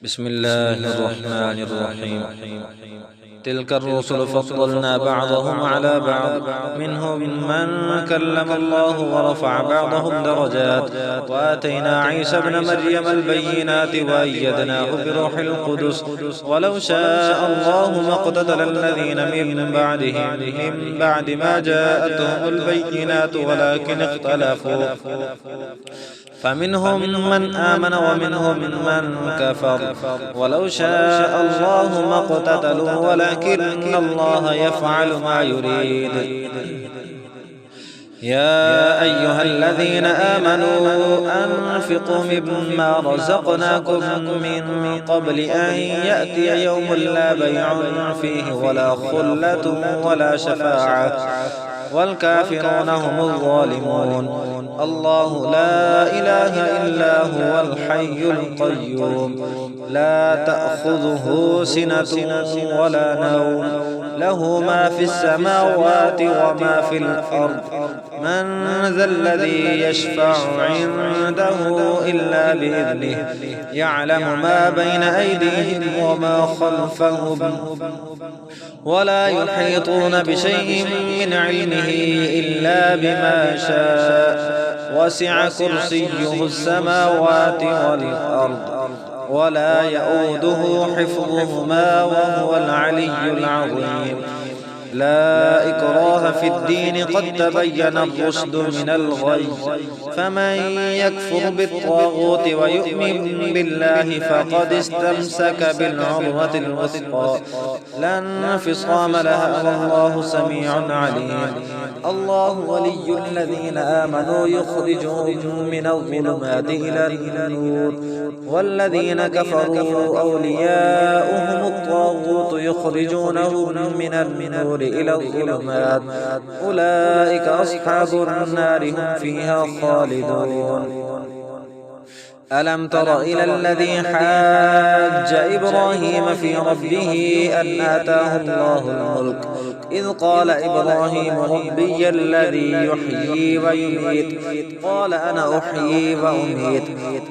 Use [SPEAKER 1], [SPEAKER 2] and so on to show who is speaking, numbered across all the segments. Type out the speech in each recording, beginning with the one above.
[SPEAKER 1] بسم الله الرحمن الرحيم. تلك الرسل فضلنا بعضهم على بعض، منهم من كلم الله ورفع بعضهم درجات، وآتينا عيسى ابن مريم البينات وأيدناه بروح القدس، ولو شاء الله ما اقتتل الذين من بعدهم من بعد ما جاءتهم البينات ولكن اختلفوا، فمنهم من آمن ومنهم من كفر، ولو شاء الله ما اقتتلوا ولكن الله يفعل ما يريد. يا أيها الذين آمنوا أنفقوا مما رزقناكم من قبل أن يأتي يوم لا بيع فيه ولا خلة ولا شفاعة والكافرون هم الظالمون. الله لا إله إلا هو الحي القيوم، لا تأخذه سنة ولا نوم، له ما في السماوات وما في الأرض، من ذا الذي يشفع عنده إلا بإذنه، يعلم ما بين أيديهم وما خلفهم، ولا يحيطون بشيء من علمه إلا بما شاء، وسع كرسيه السماوات والأرض، ولا يؤوده حفظهما وهو العلي العظيم. لا إكراه في الدين، قد تبين الرشد من الغي، فمن يكفر بالطاغوت ويؤمن بالله فقد استمسك بالعروة الوثقى، لا انفصام لها والله سميع عليم. الله ولي الذين آمنوا يخرجهم من الظلمات إلى النور، والذين كفروا أولياؤهم الطاغوت يخرجونهم من النور إلى الظلمات، أولئك أصحاب النار هم فيها خالدون. ألم تر إلى الذي حاج إبراهيم في ربه أن آتاه الله الملك، إذ قال إبراهيم ربي الذي يحيي ويميت، قال أنا أحيي وأميت.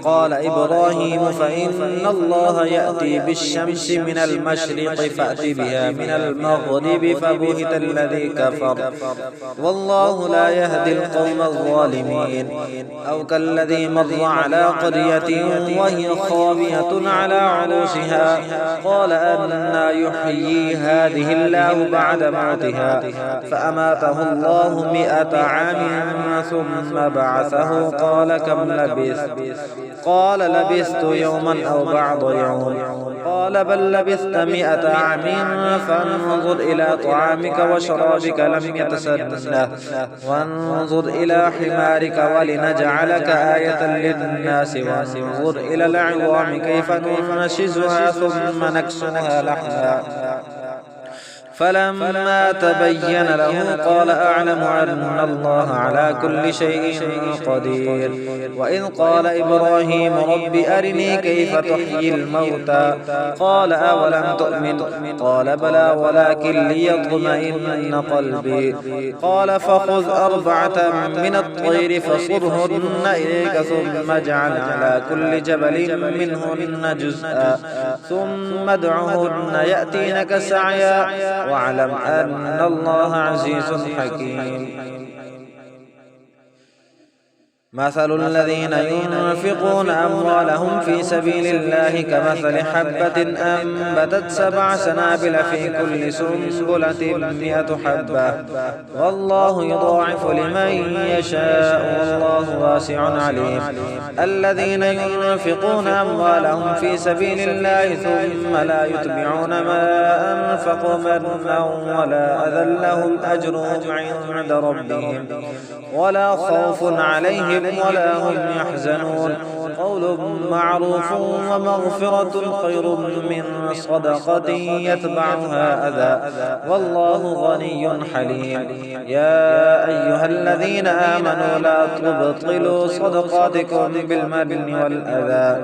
[SPEAKER 1] قال إبراهيم فإن الله يأتي بالشمس من المشرق فأت بها من المغرب، فبهت الذي كفر، والله لا يهدي القوم الظالمين. أو كالذي مر على قرية وهي خاوية على عروشها، قال أنى يحيي هذه الله بعد موتها، فأماته الله 100 عام ثم بعثه، قال كم لبثت؟ قال لبثت يوما أو بعض يوم. قال بل لبثت 100 عام، فانظر إلى طعامك وشرابك لم يتسنه، وانظر إلى حمارك ولنجعلك آية للناس، وانظر إلى العظام كيف ننشزها ثم نكسوها لحما، فلما تبين له قال أعلم أن الله على كل شيء قدير. وإذ قال إبراهيم رب أرني كيف تحيي الموتى، قال أولم تؤمن؟ قال بلى ولكن ليطمئن قلبي. قال فخذ 4 من الطير فصرهن إليك، ثم اجعل على كل جبل منهن جزءا، ثم ادعهن يأتينك سعيا، واعلم أن الله عزيز حكيم. مثل الذين ينفقون أموالهم في سبيل الله كمثل حبة أنبتت 7 سنابل في كل سنبلة 100 حبة، والله يضاعف لمن يشاء والله واسع عليم. الذين ينفقون أموالهم في سبيل الله ثم لا يتبعون ما أنفقوا منا ولا أذى لهم أجرهم عند ربهم ولا خوف عليهم ولا هم يحزنون. قول معروف ومغفرة خير من صدقة يتبعها أذى، والله غني حليم. يا أيها الذين آمنوا لا تبطلوا صدقاتكم بالمن والأذى،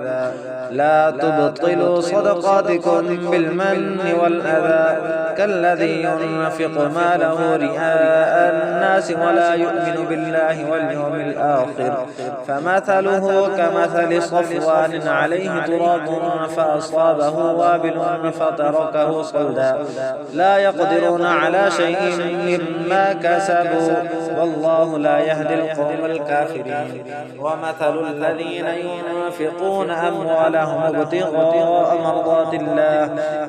[SPEAKER 1] لا تبطلوا صدقاتكم بالمن والأذى كالذي ينفق ماله رئاء الناس ولا يؤمن بالله واليوم الآخر فمثله كمثل صفوان عليه تراب فأصابه وابل فتركه صلدا لا يقدرون على شيء مما كسبوا والله لا يهدي القوم الكافرين ومثل الذين ينفقون أموالهم ابتغاء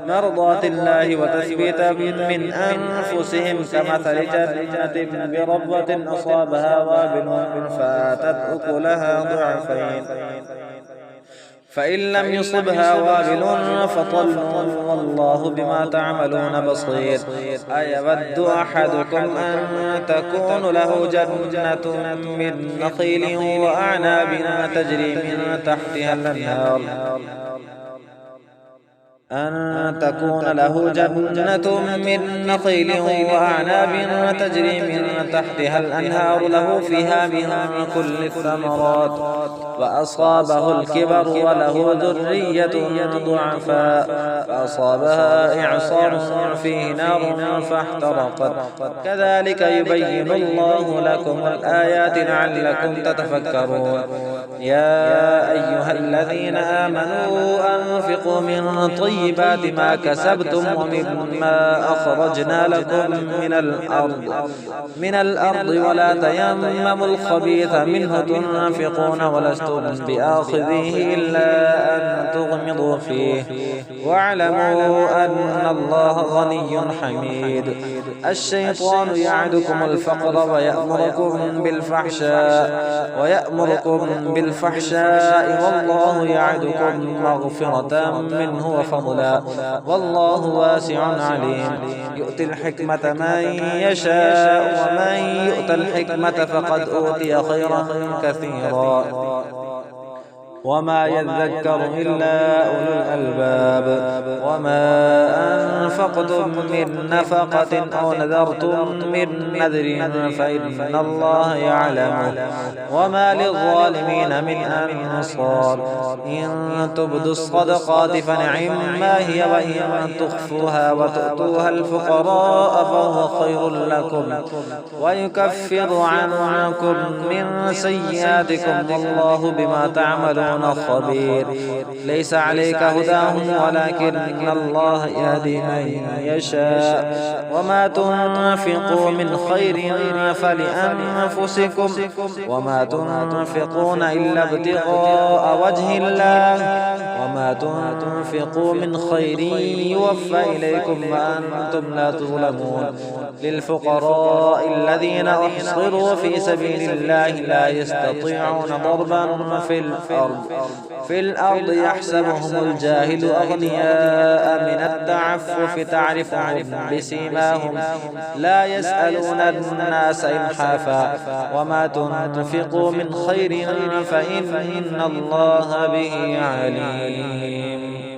[SPEAKER 1] مرضات الله وتثبيتا من أنفسهم كمثل جنة بربوة أصابها وابل فآتت أكلها ضعفين فإن لم يصبها وابل فطل والله بما تعملون بصير أيود أحدكم أن تكون له جنة من نخيل وأعناب تجري من تحتها الأنهار أن تكون له جنة من نخيل وأعناب تجري من تحتها الأنهار له فيها من كل الثمرات وأصابه الكبر وله ذرية ضعفاء فأصابها إعصار فيه نار فاحترقت كذلك يبين الله لكم الآيات لعلكم تتفكرون يا أيها الذين آمنوا أنفقوا من طيبات ما كسبتم ومما أخرجنا لكم من الأرض ولا تيمموا الخبيث منه تنفقون ولستم بآخذيه إلا أن تغمضوا فيه واعلموا أن الله غني حميد الشيطان يعدكم الفقر ويأمركم بالفحشاء والله يعدكم مغفرة منه وفضلا والله واسع عليم يؤتي الحكمة من يشاء ومن يؤت الحكمة فقد أوتي خيرا كثيرا وما يذكر إلا أولو الألباب وما أنفقتم من نفقة أو نذرتم من نذر فإن الله يعلمه وما للظالمين من أنصار إن تبدوا الصدقات فنعما هي وإن تخفوها وتؤتوها الفقراء فهو خير لكم ويكفر عنكم من سيئاتكم والله بما تعملون خبير ليس عليك هداهم ولكن الله يهدي من يشاء وما تنفقوا من خير فلأنفسكم وما تنفقون إلا ابتغاء وجه الله وما تنفقوا من خير يوفى إليكم وأنتم لا تظلمون للفقراء الذين أحصروا في سبيل الله لا يستطيعون ضربا في الأرض يحسبهم الجاهل أغنياء من التعفف تعرفهم بسيماهم لا يسألون الناس إلحافا وما تنفقوا من خير فإن الله به عليم